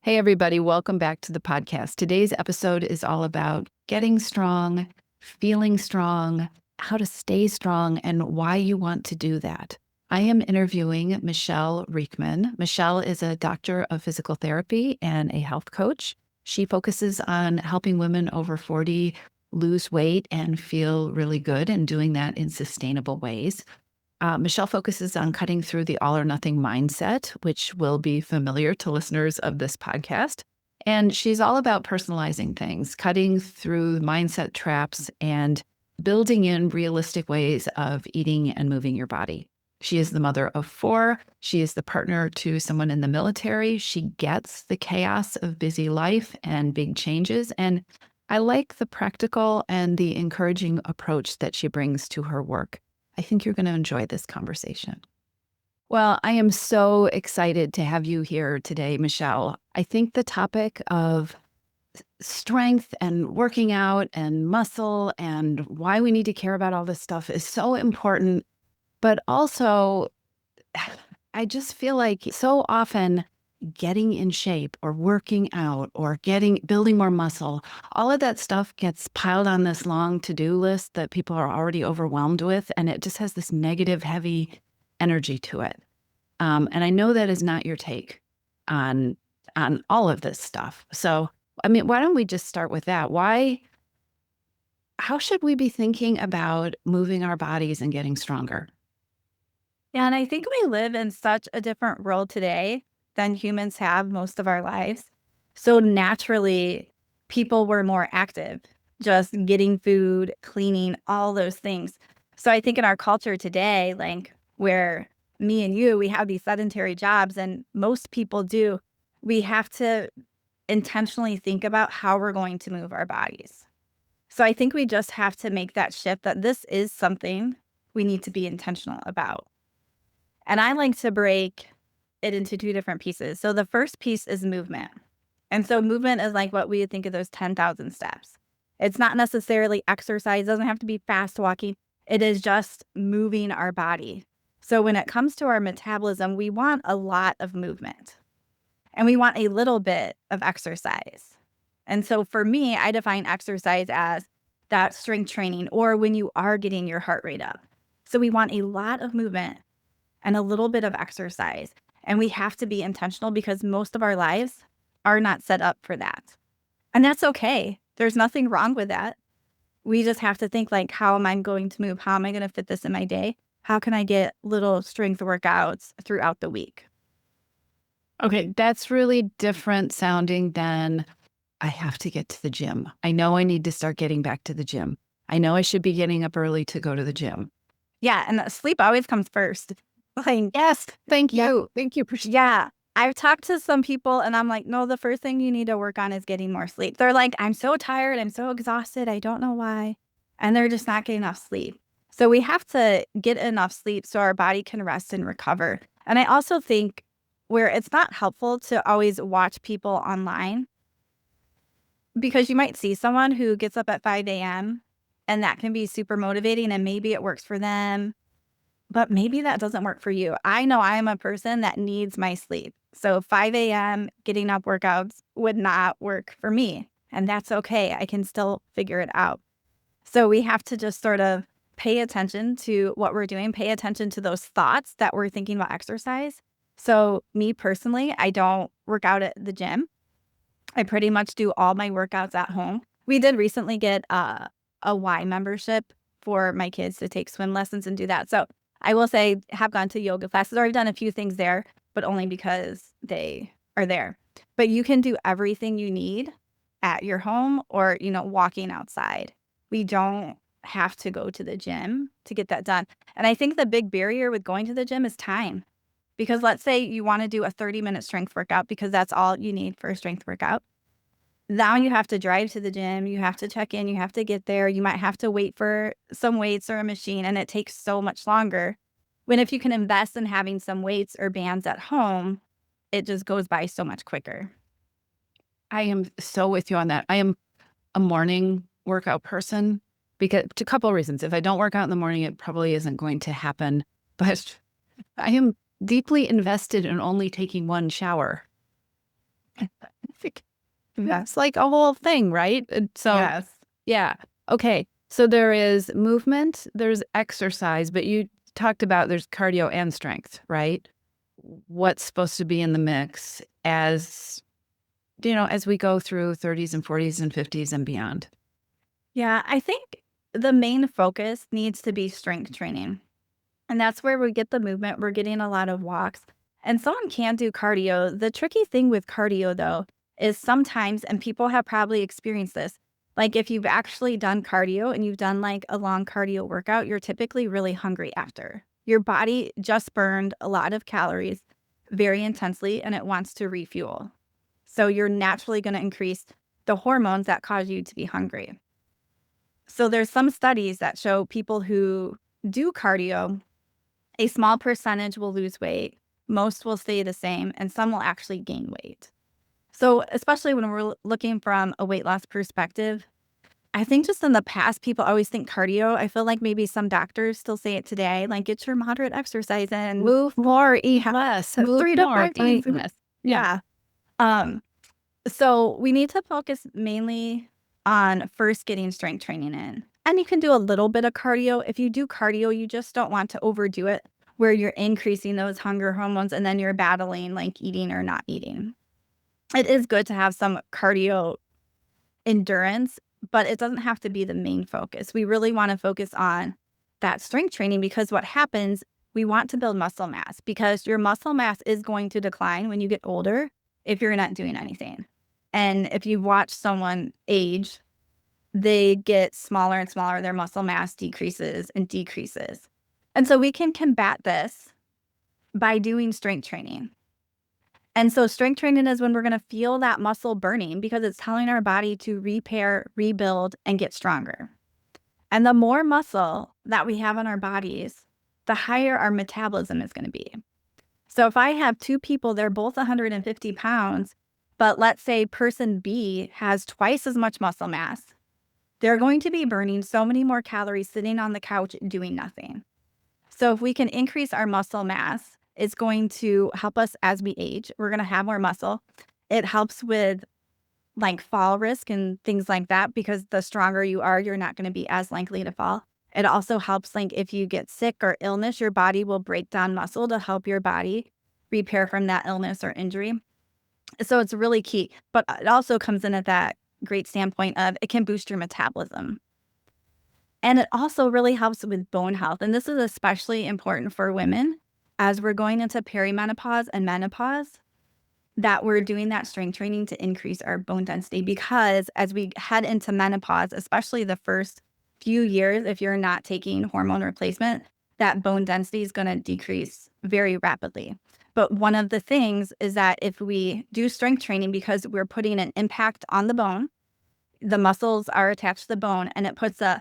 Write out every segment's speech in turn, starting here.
Hey, everybody, welcome back to the podcast. Today's episode is all about getting strong, feeling strong, how to stay strong, and why you want to do that. I am interviewing Michele Riechman. Michele is a doctor of physical therapy and a health coach. She focuses on helping women over 40 lose weight and feel really good and doing that in sustainable ways. Michele focuses on cutting through the all or nothing mindset, which will be familiar to listeners of this podcast. And she's all about personalizing things, cutting through mindset traps and building in realistic ways of eating and moving your body. She is the mother of 4. She is the partner to someone in the military. She gets the chaos of busy life and big changes. And I like the practical and the encouraging approach that she brings to her work. I think you're going to enjoy this conversation. Well, I am so excited to have you here today, Michele. I think the topic of strength and working out and muscle and why we need to care about all this stuff is so important. But also, I just feel like so often getting in shape or working out or building more muscle, all of that stuff gets piled on this long to-do list that people are already overwhelmed with, and it just has this negative, heavy energy to it. And I know that is not your take on all of this stuff. So, I mean, why don't we just start with that? How should we be thinking about moving our bodies and getting stronger? Yeah, and I think we live in such a different world today than humans have most of our lives. So naturally, people were more active, just getting food, cleaning, all those things. So I think in our culture today, like where me and you, we have these sedentary jobs, and most people do, we have to intentionally think about how we're going to move our bodies. So I think we just have to make that shift that this is something we need to be intentional about. And I like to break it into 2 different pieces. So the first piece is movement. And so movement is like what we would think of those 10,000 steps. It's not necessarily exercise, it doesn't have to be fast walking. It is just moving our body. So when it comes to our metabolism, we want a lot of movement and we want a little bit of exercise. And so for me, I define exercise as that strength training or when you are getting your heart rate up. So we want a lot of movement and a little bit of exercise. And we have to be intentional because most of our lives are not set up for that. And that's okay. There's nothing wrong with that. We just have to think like, how am I going to move? How am I going to fit this in my day? How can I get little strength workouts throughout the week? Okay, that's really different sounding than I have to get to the gym. I know I need to start getting back to the gym. I know I should be getting up early to go to the gym. Yeah. And the sleep always comes first. Like, Yes, thank yeah, you. Thank you. yeah. I've talked to some people and I'm like, no, the first thing you need to work on is getting more sleep. They're like, I'm so tired. I'm so exhausted. I don't know why. And they're just not getting enough sleep. So we have to get enough sleep so our body can rest and recover. And I also think where it's not helpful to always watch people online because you might see someone who gets up at 5 a.m. and that can be super motivating and maybe it works for them. But maybe that doesn't work for you. I know I am a person that needs my sleep. So 5 a.m. getting up workouts would not work for me. And that's okay. I can still figure it out. So we have to just sort of pay attention to what we're doing, pay attention to those thoughts that we're thinking about exercise. So me personally, I don't work out at the gym. I pretty much do all my workouts at home. We did recently get a Y membership for my kids to take swim lessons and do that. So I will say have gone to yoga classes or I've done a few things there, but only because they are there. But you can do everything you need at your home or, walking outside. We don't have to go to the gym to get that done. And I think the big barrier with going to the gym is time. Because let's say you want to do a 30-minute strength workout because that's all you need for a strength workout. Now you have to drive to the gym, you have to check in, you have to get there, you might have to wait for some weights or a machine, and it takes so much longer. When if you can invest in having some weights or bands at home, it just goes by so much quicker. I am so with you on that. I am a morning workout person because a couple of reasons. If I don't work out in the morning, it probably isn't going to happen. But I am deeply invested in only taking one shower. That's like a whole thing, right? And so, Yes. yeah. Okay. So there is movement, there's exercise, but you talked about there's cardio and strength, right? What's supposed to be in the mix as, as we go through 30s and 40s and 50s and beyond? Yeah, I think the main focus needs to be strength training. And that's where we get the movement. We're getting a lot of walks. And someone can do cardio. The tricky thing with cardio, though, is sometimes, and people have probably experienced this, like if you've actually done cardio and you've done like a long cardio workout, you're typically really hungry after. Your body just burned a lot of calories very intensely and it wants to refuel. So you're naturally going to increase the hormones that cause you to be hungry. So there's some studies that show people who do cardio, a small percentage will lose weight, most will stay the same, and some will actually gain weight. So especially when we're looking from a weight loss perspective, I think just in the past, people always think cardio. I feel like maybe some doctors still say it today, like get your moderate exercise in. Move more, eat less. Move 3 to more, 5 times eat a week. less. Yeah. Um, so we need to focus mainly on first getting strength training in. And you can do a little bit of cardio. If you do cardio, you just don't want to overdo it where you're increasing those hunger hormones and then you're battling like eating or not eating. It is good to have some cardio endurance, but it doesn't have to be the main focus. We really want to focus on that strength training because what happens, we want to build muscle mass because your muscle mass is going to decline when you get older if you're not doing anything. And if you watch someone age, they get smaller and smaller, their muscle mass decreases and decreases. And so we can combat this by doing strength training. And so strength training is when we're going to feel that muscle burning because it's telling our body to repair, rebuild, and get stronger. And the more muscle that we have in our bodies, the higher our metabolism is going to be. So if I have two people, they're both 150 pounds, but let's say person B has twice as much muscle mass, they're going to be burning so many more calories sitting on the couch doing nothing. So if we can increase our muscle mass, it's going to help us as we age. We're going to have more muscle. It helps with like fall risk and things like that because the stronger you are, you're not going to be as likely to fall. It also helps like if you get sick or illness, your body will break down muscle to help your body repair from that illness or injury. So it's really key. But it also comes in at that great standpoint of it can boost your metabolism. And it also really helps with bone health. And this is especially important for women as we're going into perimenopause and menopause, that we're doing that strength training to increase our bone density. Because as we head into menopause, especially the first few years, if you're not taking hormone replacement, that bone density is going to decrease very rapidly. But one of the things is that if we do strength training, because we're putting an impact on the bone, the muscles are attached to the bone, and it puts a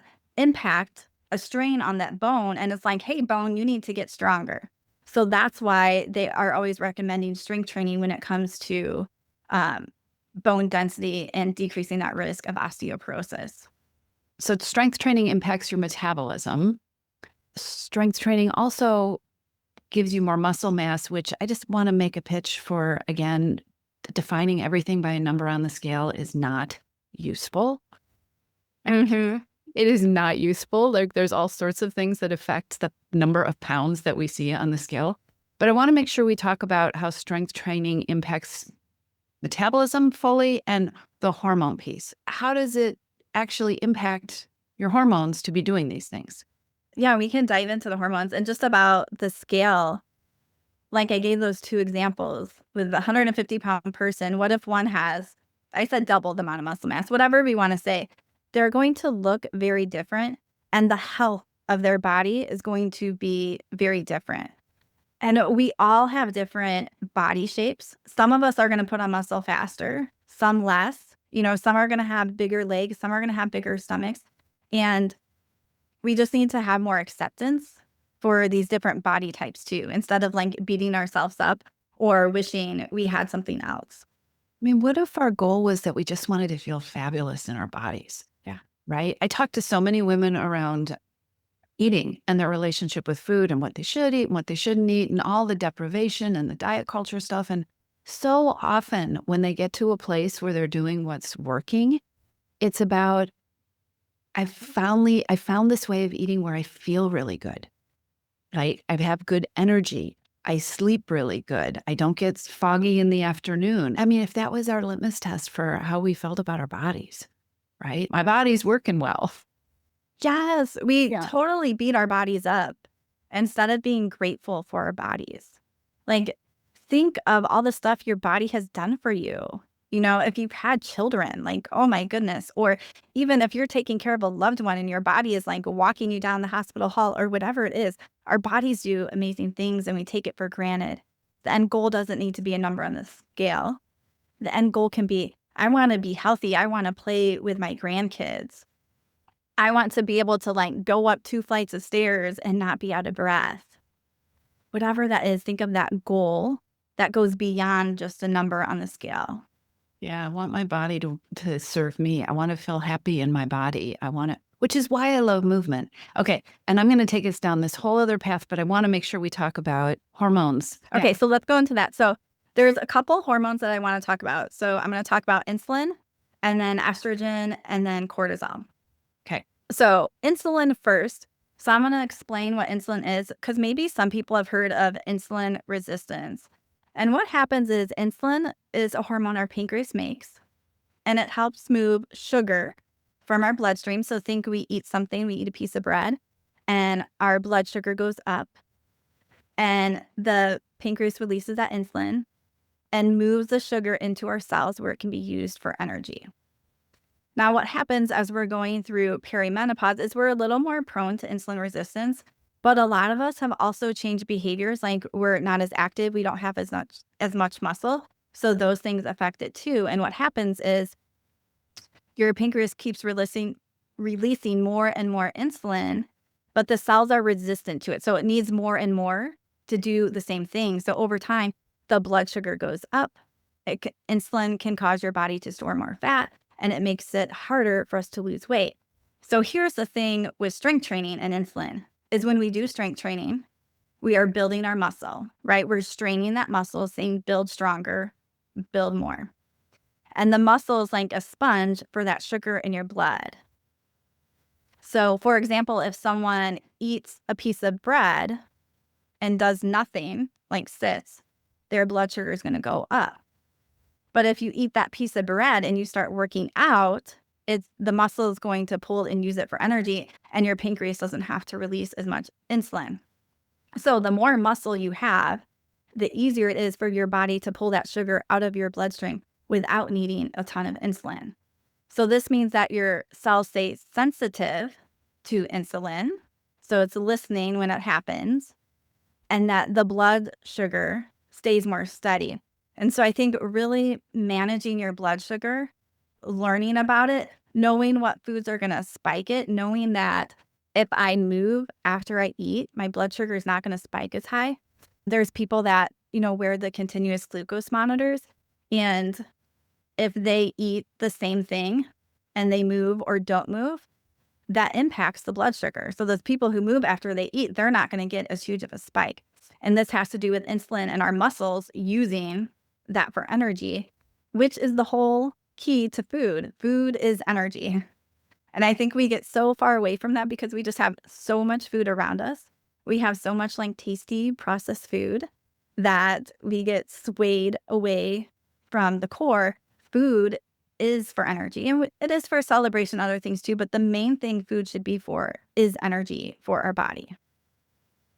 strain on that bone. And it's like, hey, bone, you need to get stronger. So that's why they are always recommending strength training when it comes to bone density and decreasing that risk of osteoporosis. So strength training impacts your metabolism. Strength training also gives you more muscle mass, which I just want to make a pitch for, again, defining everything by a number on the scale is not useful. Mm-hmm. It is not useful. Like there's all sorts of things that affect the number of pounds that we see on the scale. But I want to make sure we talk about how strength training impacts metabolism fully and the hormone piece. How does it actually impact your hormones to be doing these things? Yeah, we can dive into the hormones and just about the scale. Like I gave those two examples with the 150-pound person. What if one has, I said double the amount of muscle mass, whatever we want to say, they're going to look very different and the health of their body is going to be very different. And we all have different body shapes. Some of us are going to put on muscle faster, some less. Some are going to have bigger legs, some are going to have bigger stomachs. And we just need to have more acceptance for these different body types too, instead of like beating ourselves up or wishing we had something else. I mean, what if our goal was that we just wanted to feel fabulous in our bodies? Yeah. Right? I talk to so many women around eating and their relationship with food and what they should eat and what they shouldn't eat and all the deprivation and the diet culture stuff. And So often when they get to a place where they're doing what's working, it's about, I found this way of eating where I feel really good, right? I have good energy. I sleep really good. I don't get foggy in the afternoon. I mean, if that was our litmus test for how we felt about our bodies, right? My body's working well. Yes, we Yeah. totally beat our bodies up instead of being grateful for our bodies. Like, think of all the stuff your body has done for you. You know, if you've had children, like, oh my goodness. Or even if you're taking care of a loved one and your body is like walking you down the hospital hall or whatever it is, our bodies do amazing things and we take it for granted. The end goal doesn't need to be a number on the scale. The end goal can be, I want to be healthy. I want to play with my grandkids. I want to be able to, like, go up 2 flights of stairs and not be out of breath. Whatever that is, think of that goal that goes beyond just a number on the scale. Yeah, I want my body to serve me. I want to feel happy in my body. I want to, which is why I love movement. Okay, and I'm going to take us down this whole other path, but I want to make sure we talk about hormones. Okay, so let's go into that. So there's a couple hormones that I want to talk about. So I'm going to talk about insulin and then estrogen and then cortisol. Okay. So insulin first. So I'm going to explain what insulin is because maybe some people have heard of insulin resistance. And what happens is insulin is a hormone our pancreas makes, and it helps move sugar from our bloodstream. So think we eat something, we eat a piece of bread, and our blood sugar goes up, and the pancreas releases that insulin and moves the sugar into our cells where it can be used for energy. Now, what happens as we're going through perimenopause is we're a little more prone to insulin resistance, but a lot of us have also changed behaviors. Like, we're not as active, we don't have as much muscle. So those things affect it too. And what happens is your pancreas keeps releasing more and more insulin, but the cells are resistant to it. So it needs more and more to do the same thing. So over time, the blood sugar goes up. Insulin can cause your body to store more fat, and it makes it harder for us to lose weight. So here's the thing with strength training and insulin is when we do strength training, we are building our muscle, right? We're straining that muscle, saying build stronger, build more. And the muscle is like a sponge for that sugar in your blood. So, for example, if someone eats a piece of bread and does nothing, like sits, their blood sugar is going to go up. But if you eat that piece of bread and you start working out, the muscle is going to pull and use it for energy, and your pancreas doesn't have to release as much insulin. So the more muscle you have, the easier it is for your body to pull that sugar out of your bloodstream without needing a ton of insulin. So this means that your cells stay sensitive to insulin, so it's listening when it happens, and that the blood sugar stays more steady. And so I think really managing your blood sugar, learning about it, knowing what foods are going to spike it, knowing that if I move after I eat, my blood sugar is not going to spike as high. There's people that, wear the continuous glucose monitors, and if they eat the same thing and they move or don't move, that impacts the blood sugar. So those people who move after they eat, they're not going to get as huge of a spike. And this has to do with insulin and our muscles using that for energy, which is the whole key to food. Food is energy. And I think we get so far away from that because we just have so much food around us. We have so much like tasty processed food that we get swayed away from the core. Food is for energy, and it is for celebration, other things too. But the main thing food should be for is energy for our body.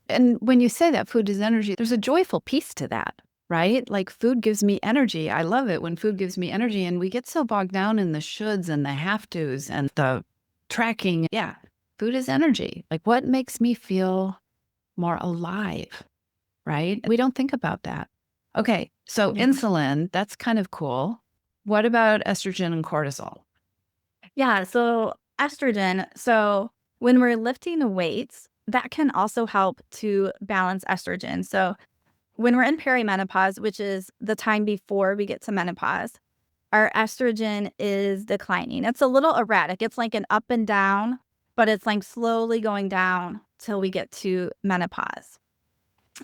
And when you say that food is energy, there's a joyful piece to that, right? Like food gives me energy. I love it when food gives me energy. And we get so bogged down in the shoulds and the have tos and the tracking. Yeah, food is energy. Like what makes me feel more alive, right? We don't think about that. Okay, so insulin, that's kind of cool. What about estrogen and cortisol? Yeah, so estrogen. So when we're lifting weights, that can also help to balance estrogen. So when we're in perimenopause, which is the time before we get to menopause, our estrogen is declining. It's a little erratic. It's like an up and down, but it's like slowly going down till we get to menopause.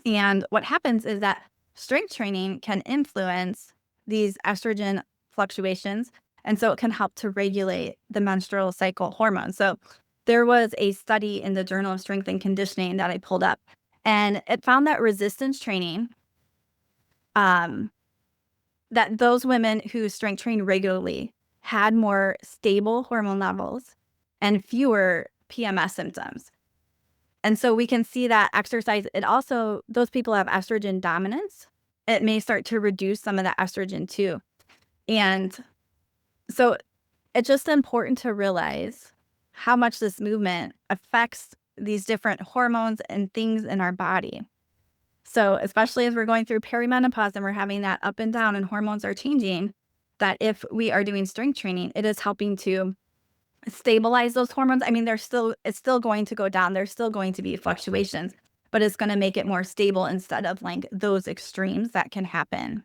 And what happens is that strength training can influence these estrogen fluctuations. And so it can help to regulate the menstrual cycle hormones. So there was a study in the Journal of Strength and Conditioning that I pulled up, and it found that resistance training, um, that those women who strength train regularly had more stable hormone levels and fewer PMS symptoms. And so we can see that exercise, it also, those people have estrogen dominance. It may start to reduce some of that estrogen too. And so it's just important to realize how much this movement affects these different hormones and things in our body. So especially as we're going through perimenopause and we're having that up and down and hormones are changing, that if we are doing strength training, it is helping to stabilize those hormones. I mean, it's still going to go down. There's still going to be fluctuations, but it's going to make it more stable instead of like those extremes that can happen.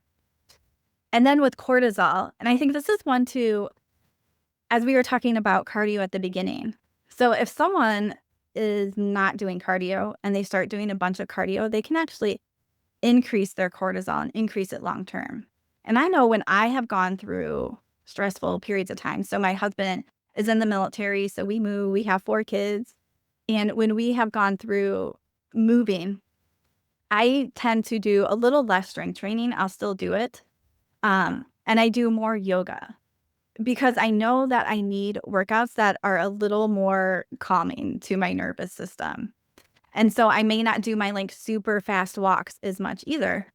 And then with cortisol, and I think this is one too, as we were talking about cardio at the beginning. So if someone is not doing cardio and they start doing a bunch of cardio, they can actually increase their cortisol and increase it long term. And I know when I have gone through stressful periods of time, so my husband is in the military, so we move, we have 4 kids. And when we have gone through moving, I tend to do a little less strength training. I'll still do it. And I do more yoga because I know that I need workouts that are a little more calming to my nervous system. And so I may not do my like super fast walks as much either.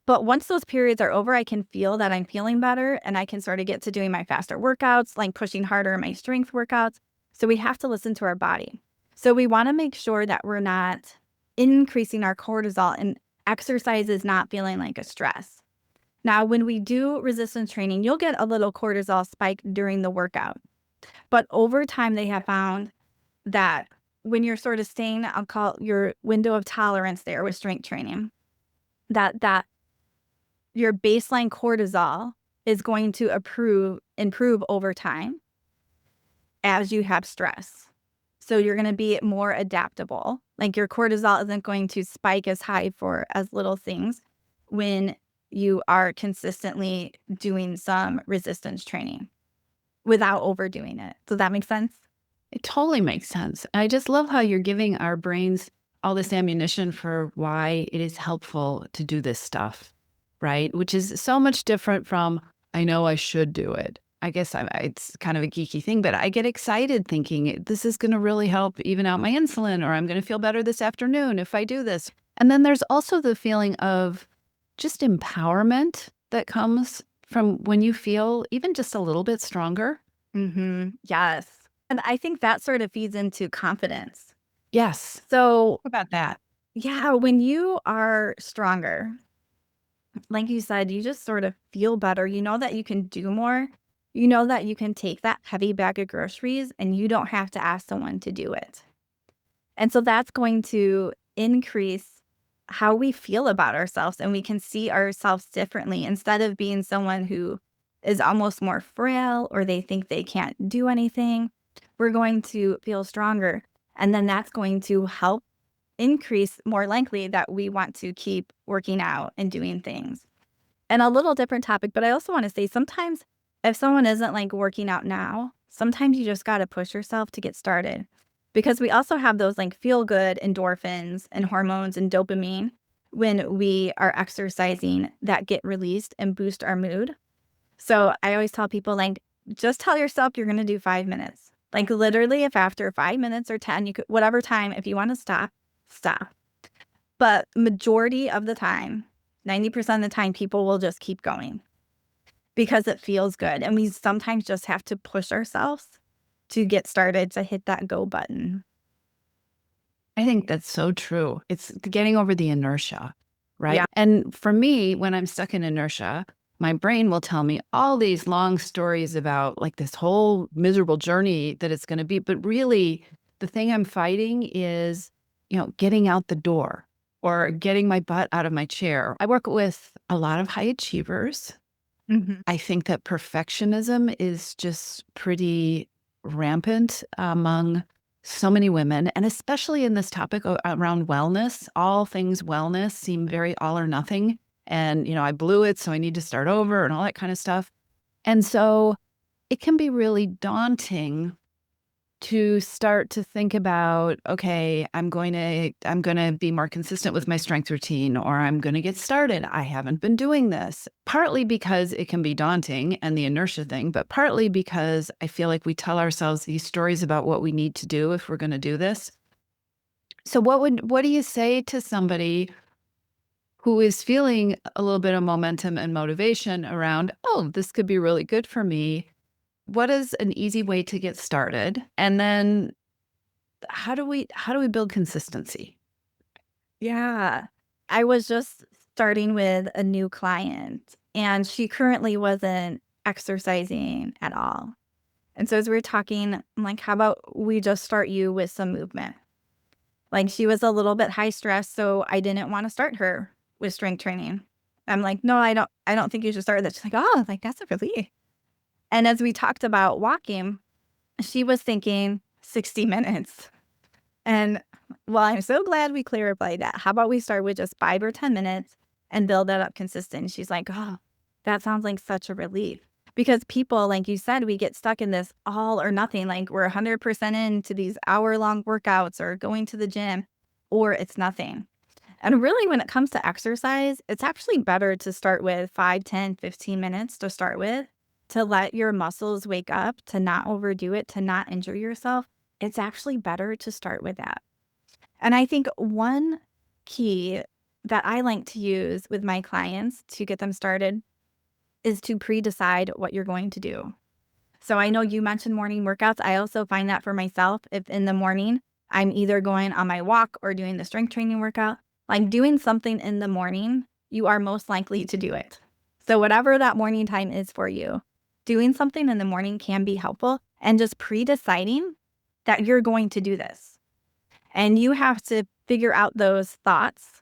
But once those periods are over, I can feel that I'm feeling better and I can sort of get to doing my faster workouts, like pushing harder in my strength workouts. So we have to listen to our body. So we want to make sure that we're not increasing our cortisol and exercise is not feeling like a stress. Now, when we do resistance training, you'll get a little cortisol spike during the workout. But over time, they have found that when you're sort of staying, I'll call your window of tolerance there with strength training, that your baseline cortisol is going to improve over time as you have stress. So you're going to be more adaptable. Like your cortisol isn't going to spike as high for as little things when you are consistently doing some resistance training without overdoing it. Does that make sense? It totally makes sense. I just love how you're giving our brains all this ammunition for why it is helpful to do this stuff, right? Which is so much different from, I know I should do it. I guess it's kind of a geeky thing, but I get excited thinking this is going to really help even out my insulin, or I'm going to feel better this afternoon if I do this. And then there's also the feeling of just empowerment that comes from when you feel even just a little bit stronger. Yes. And I think that sort of feeds into confidence. Yes. So, How about that? yeah, when you are stronger, like you said, you just sort of feel better. You know that you can do more. You know that you can take that heavy bag of groceries and you don't have to ask someone to do it. And so that's going to increase how we feel about ourselves and we can see ourselves differently instead of being someone who is almost more frail or they think they can't do anything. We're going to feel stronger. And then that's going to help increase more likely that we want to keep working out and doing things. And a little different topic, but I also want to say sometimes if someone isn't like working out now, sometimes you just got to push yourself to get started because we also have those like feel good endorphins and hormones and dopamine when we are exercising that get released and boost our mood. So I always tell people like, just tell yourself you're going to do 5 minutes. Like literally if after 5 minutes or 10, you could, whatever time, if you want to stop, stop. But majority of the time, 90% of the time, people will just keep going because it feels good. And we sometimes just have to push ourselves to get started, to hit that go button. I think that's so true. It's getting over the inertia, right? Yeah. And for me, when I'm stuck in inertia, my brain will tell me all these long stories about like this whole miserable journey that it's going to be. But really, the thing I'm fighting is, getting out the door or getting my butt out of my chair. I work with a lot of high achievers. I think that perfectionism is just pretty rampant among so many women, and especially in this topic around wellness. All things wellness seem very all or nothing. and, I blew it, so I need to start over and all that kind of stuff. And so it can be really daunting to start to think about, okay, I'm going to be more consistent with my strength routine, or I'm going to get started. I haven't been doing this. Partly because it can be daunting and the inertia thing, but partly because I feel like we tell ourselves these stories about what we need to do if we're going to do this. So what do you say to somebody who is feeling a little bit of momentum and motivation around, oh, this could be really good for me? What is an easy way to get started? And then how do we build consistency? Yeah. I was just starting with a new client, and she currently wasn't exercising at all. And so as we were talking, I'm like, how about we just start you with some movement? Like, she was a little bit high stress, so I didn't want to start her with strength training. I'm like, no, I don't think you should start with that. She's like, oh, like that's a relief. And as we talked about walking, she was thinking 60 minutes. And well, I'm so glad we clarified that. How about we start with just 5 or 10 minutes and build that up consistent? She's like, oh, that sounds like such a relief. Because people, like you said, we get stuck in this all or nothing. Like we're 100% into these hour-long workouts or going to the gym, or it's nothing. And really, when it comes to exercise, it's actually better to start with 5, 10, 15 minutes to start with, to let your muscles wake up, to not overdo it, to not injure yourself. It's actually better to start with that. And I think one key that I like to use with my clients to get them started is to pre-decide what you're going to do. So I know you mentioned morning workouts. I also find that for myself, if in the morning I'm either going on my walk or doing the strength training workout, like doing something in the morning, you are most likely to do it. So whatever that morning time is for you, doing something in the morning can be helpful, and just pre-deciding that you're going to do this. And you have to figure out those thoughts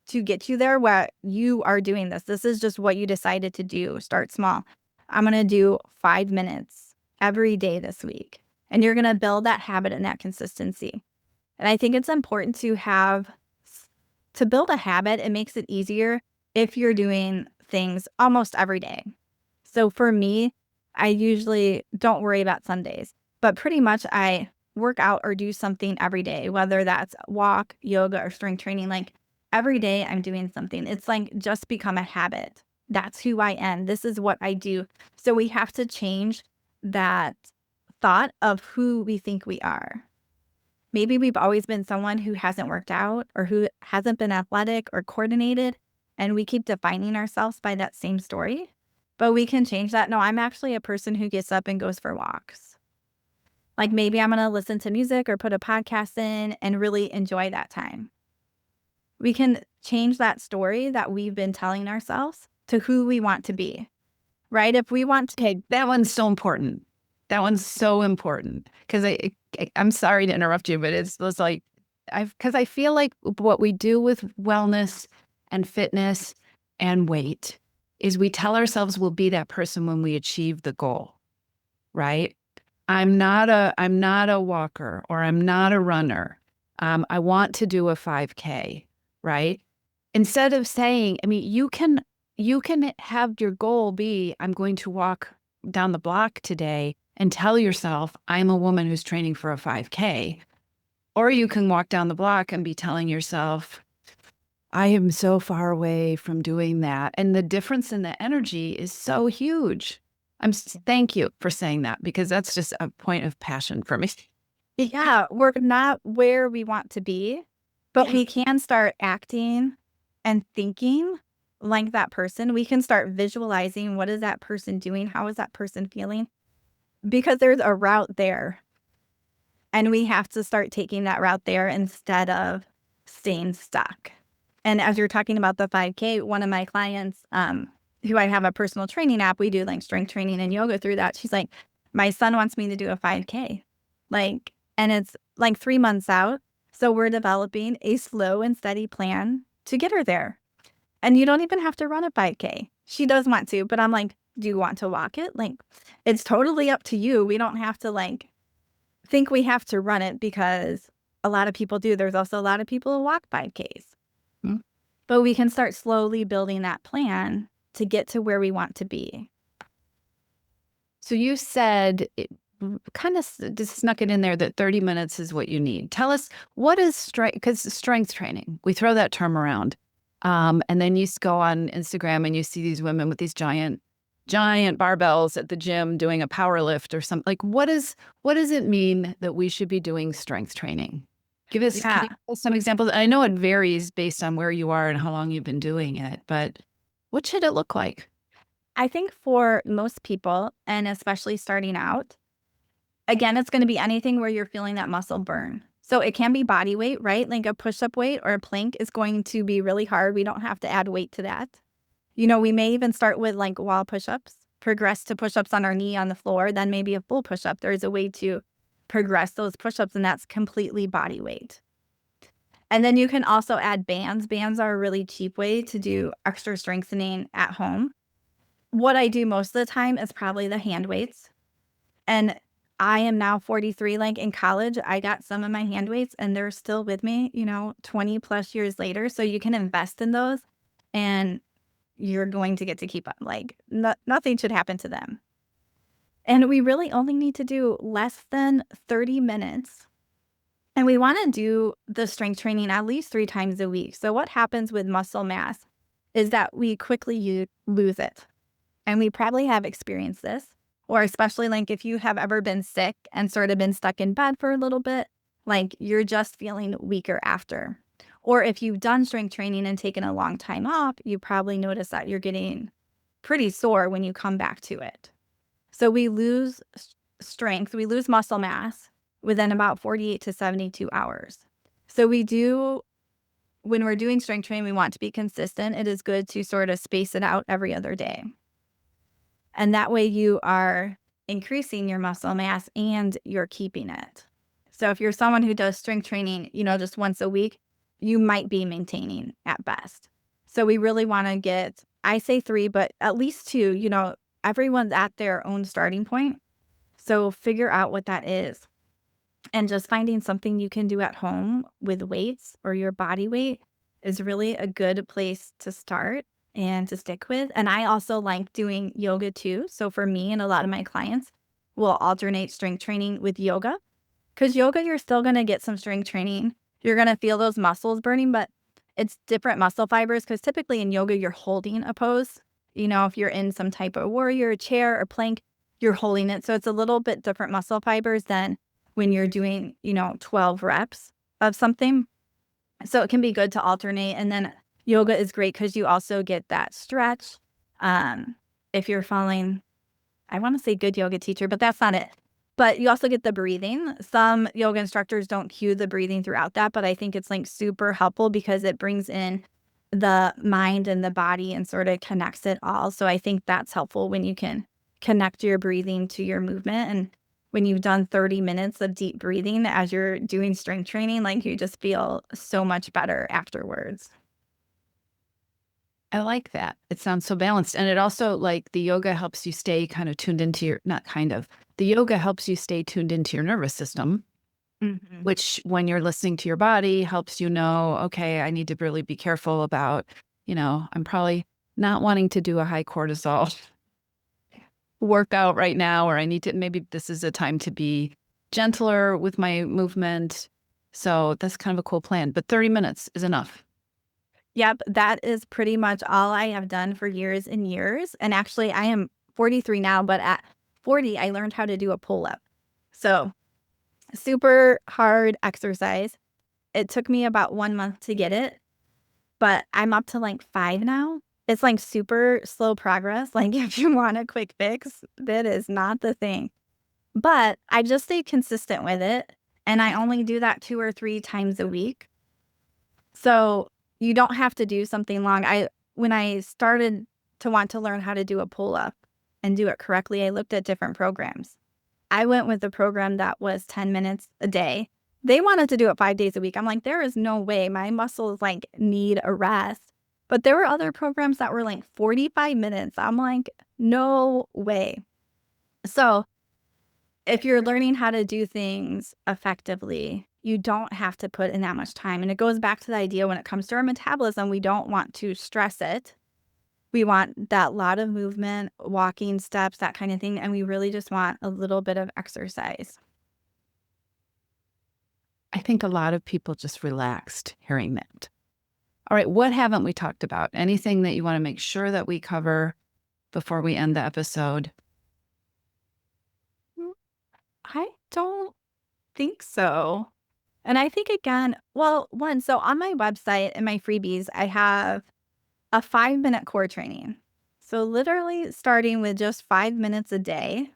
to get you there where you are doing this. This is just what you decided to do. Start small. I'm going to do 5 minutes every day this week. And you're going to build that habit and that consistency. And I think it's important to build a habit. It makes it easier if you're doing things almost every day. So for me, I usually don't worry about Sundays, but pretty much I work out or do something every day, whether that's walk, yoga, or strength training. Like every day I'm doing something. It's like just become a habit. That's who I am. This is what I do. So we have to change that thought of who we think we are. Maybe we've always been someone who hasn't worked out or who hasn't been athletic or coordinated, and we keep defining ourselves by that same story. But we can change that. No, I'm actually a person who gets up and goes for walks. Like maybe I'm going to listen to music or put a podcast in and really enjoy that time. We can change that story that we've been telling ourselves to who we want to be, right? If we want to, Okay, that one's so important. That one's so important because I'm sorry to interrupt you, but it's like because I feel like what we do with wellness and fitness and weight is we tell ourselves we'll be that person when we achieve the goal, right? I'm not a walker, or I'm not a runner. I want to do a 5K, right? Instead of saying, I mean, you can have your goal be, I'm going to walk down the block today, and tell yourself, I'm a woman who's training for a 5K. Or you can walk down the block and be telling yourself, I am so far away from doing that. And the difference in the energy is so huge. Thank you for saying that, because that's just a point of passion for me. yeah, we're not where we want to be, but we can start acting and thinking like that person. We can start visualizing, what is that person doing? How is that person feeling? Because there's a route there. And we have to start taking that route there instead of staying stuck. And as you're talking about the 5K, one of my clients, who I have a personal training app, we do like strength training and yoga through that. She's like, my son wants me to do a 5K. Like, and it's like 3 months out. So we're developing a slow and steady plan to get her there. And you don't even have to run a 5K. She does want to, but I'm like, do you want to walk it? Like, it's totally up to you. We don't have to like think we have to run it, because a lot of people do. There's also a lot of people who walk 5Ks. Hmm. But we can start slowly building that plan to get to where we want to be. So you said it kind of just snuck it in there that 30 minutes is what you need. Tell us, what is strength? Because strength training, we throw that term around. And then you go on Instagram and you see these women with these giant barbells at the gym doing a power lift or something. Like, what does it mean that we should be doing strength training? Can you Yeah. give us some examples? I know it varies based on where you are and how long you've been doing it, but what should it look like? I think for most people, and especially starting out, again, it's going to be anything where you're feeling that muscle burn. So it can be body weight, right? Like a push-up weight or a plank is going to be really hard. We don't have to add weight to that. We may even start with like wall push-ups, progress to push-ups on our knee on the floor, then maybe a full push-up. There's a way to progress those push-ups, and that's completely body weight. And then you can also add bands. Bands are a really cheap way to do extra strengthening at home. What I do most of the time is probably the hand weights. And I am now 43. Like in college, I got some of my hand weights and they're still with me, 20 plus years later. So you can invest in those and you're going to get to keep up. Like nothing should happen to them. And we really only need to do less than 30 minutes. And we want to do the strength training at least 3 times a week. So what happens with muscle mass is that we quickly lose it. And we probably have experienced this, or especially like if you have ever been sick and sort of been stuck in bed for a little bit, like you're just feeling weaker after. Or if you've done strength training and taken a long time off, you probably notice that you're getting pretty sore when you come back to it. So we lose strength, we lose muscle mass within about 48 to 72 hours. So when we're doing strength training, we want to be consistent. It is good to sort of space it out every other day. And that way you are increasing your muscle mass and you're keeping it. So if you're someone who does strength training, just once a week, you might be maintaining at best. So we really want to get, I say 3, but at least 2, everyone's at their own starting point. So figure out what that is. And just finding something you can do at home with weights or your body weight is really a good place to start and to stick with. And I also like doing yoga too. So for me and a lot of my clients, we'll alternate strength training with yoga. Because yoga, you're still going to get some strength training. You're going to feel those muscles burning, but it's different muscle fibers. Because typically in yoga, you're holding a pose. If you're in some type of warrior, chair, or plank, you're holding it. So it's a little bit different muscle fibers than when you're doing, 12 reps of something. So it can be good to alternate. And then yoga is great because you also get that stretch. If you're following, I want to say good yoga teacher, but that's not it. But you also get the breathing. Some yoga instructors don't cue the breathing throughout that, but I think it's like super helpful because it brings in the mind and the body and sort of connects it all. So I think that's helpful when you can connect your breathing to your movement. And when you've done 30 minutes of deep breathing as you're doing strength training, like you just feel so much better afterwards. I like that. It sounds so balanced. And it also, like, the yoga helps you stay kind of tuned into your, not kind of, the yoga helps you stay tuned into your nervous system, which when you're listening to your body helps you know, okay, I need to really be careful about, I'm probably not wanting to do a high cortisol workout right now, or maybe this is a time to be gentler with my movement. So that's kind of a cool plan. But 30 minutes is enough. Yep, that is pretty much all I have done for years and years. And actually, I am 43 now, but at 40, I learned how to do a pull-up. So super hard exercise. It took me about 1 month to get it, but I'm up to like 5 now. It's like super slow progress. Like if you want a quick fix, that is not the thing. But I just stay consistent with it. And I only do that 2 or 3 times a week. So you don't have to do something long. When I started to want to learn how to do a pull-up and do it correctly, I looked at different programs. I went with a program that was 10 minutes a day. They wanted to do it 5 days a week. I'm like, there is no way. My muscles like need a rest. But there were other programs that were like 45 minutes. I'm like, no way. So if you're learning how to do things effectively, you don't have to put in that much time. And it goes back to the idea when it comes to our metabolism, we don't want to stress it. We want that lot of movement, walking, steps, that kind of thing. And we really just want a little bit of exercise. I think a lot of people just relaxed hearing that. All right, what haven't we talked about? Anything that you want to make sure that we cover before we end the episode? I don't think so. And I think again, well, one, so on my website and my freebies, I have a 5-minute core training. So literally starting with just 5 minutes a day.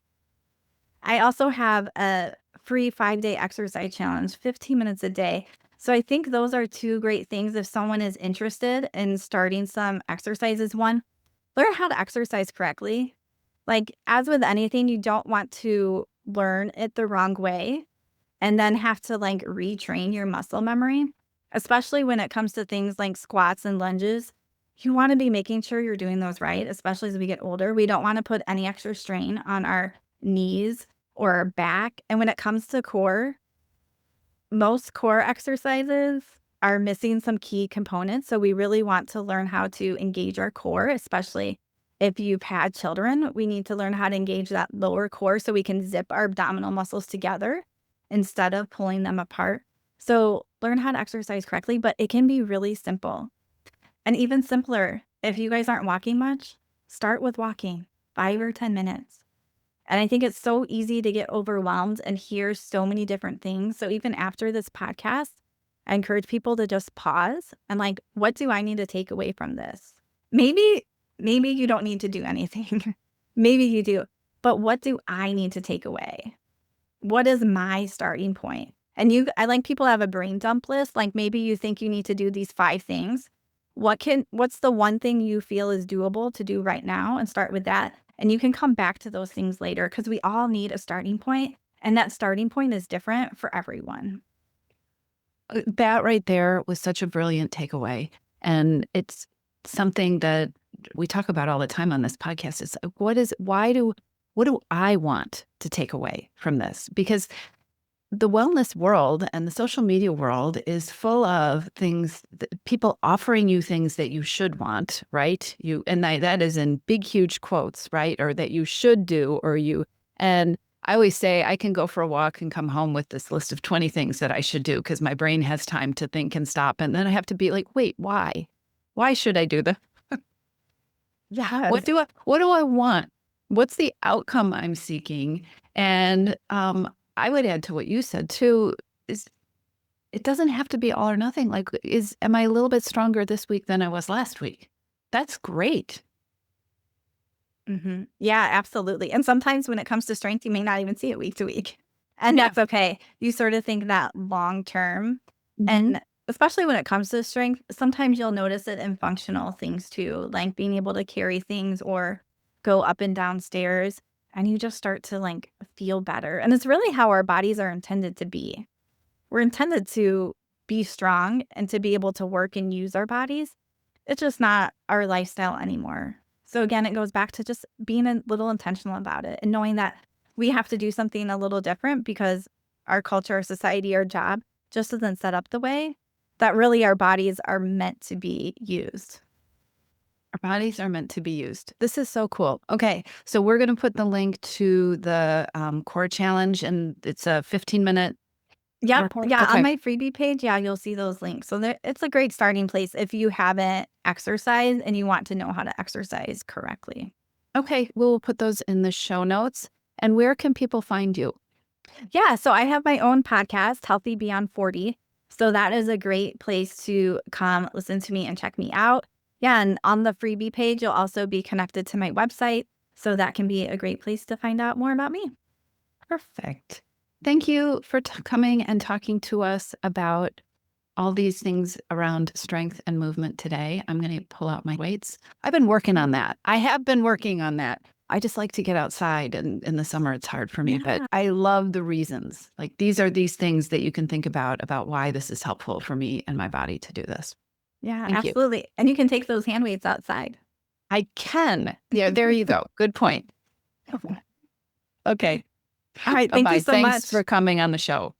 I also have a free 5-day exercise challenge, 15 minutes a day. So I think those are two great things if someone is interested in starting some exercises. One, learn how to exercise correctly. Like, as with anything, you don't want to learn it the wrong way and then have to like retrain your muscle memory, especially when it comes to things like squats and lunges. You want to be making sure you're doing those right, especially as we get older. We don't want to put any extra strain on our knees or our back. And when it comes to core, most core exercises are missing some key components. So we really want to learn how to engage our core, especially if you've had children. We need to learn how to engage that lower core so we can zip our abdominal muscles together instead of pulling them apart. So learn how to exercise correctly, but it can be really simple. And even simpler, if you guys aren't walking much, start with walking 5 or 10 minutes. And I think it's so easy to get overwhelmed and hear so many different things. So even after this podcast, I encourage people to just pause and like, what do I need to take away from this? Maybe you don't need to do anything. Maybe you do. But what do I need to take away? What is my starting point? And I like people to have a brain dump list. Like maybe you think you need to do these 5 things. What's the one thing you feel is doable to do right now, and start with that. And you can come back to those things later because we all need a starting point, and that starting point is different for everyone. That right there was such a brilliant takeaway. And it's something that we talk about all the time on this podcast. It's what do I want to take away from this? Because the wellness world and the social media world is full of things, people offering you things that you should want, right? That is in big, huge quotes, right? Or that you should do, and I always say I can go for a walk and come home with this list of 20 things that I should do because my brain has time to think and stop. And then I have to be like, wait, why? Why should I do this? Yeah. What do I want? What's the outcome I'm seeking? And I would add to what you said too, is it doesn't have to be all or nothing. Like, am I a little bit stronger this week than I was last week? That's great. Mm-hmm. Yeah, absolutely. And sometimes when it comes to strength, you may not even see it week to week. And Yeah. that's okay. You sort of think that long term. Mhm. And especially when it comes to strength, sometimes you'll notice it in functional things too, like being able to carry things or go up and down stairs. And you just start to like feel better. And it's really how our bodies are intended to be. We're intended to be strong and to be able to work and use our bodies. It's just not our lifestyle anymore. So again, it goes back to just being a little intentional about it and knowing that we have to do something a little different because our culture, our society, our job just isn't set up the way that really our bodies are meant to be used. Our bodies are meant to be used. This is so cool. Okay, so we're going to put the link to the core challenge, and it's a 15-minute. Yep. Yeah. Okay. On my freebie page, yeah, you'll see those links. So it's a great starting place if you haven't exercised and you want to know how to exercise correctly. Okay, we'll put those in the show notes. And where can people find you? Yeah. So I have my own podcast, Healthy Beyond 40. So that is a great place to come listen to me and check me out. Yeah. And on the freebie page, you'll also be connected to my website. So that can be a great place to find out more about me. Perfect. Thank you for coming and talking to us about all these things around strength and movement today. I'm going to pull out my weights. I've been working on that. I have been working on that. I just like to get outside, and in the summer it's hard for me, but I love the reasons. Like these things that you can think about why this is helpful for me and my body to do this. Yeah, Thank you. absolutely. And you can take those hand weights outside. I can. Yeah, there you go. Good point. Okay. All right. Thank you so much. Thanks for coming on the show.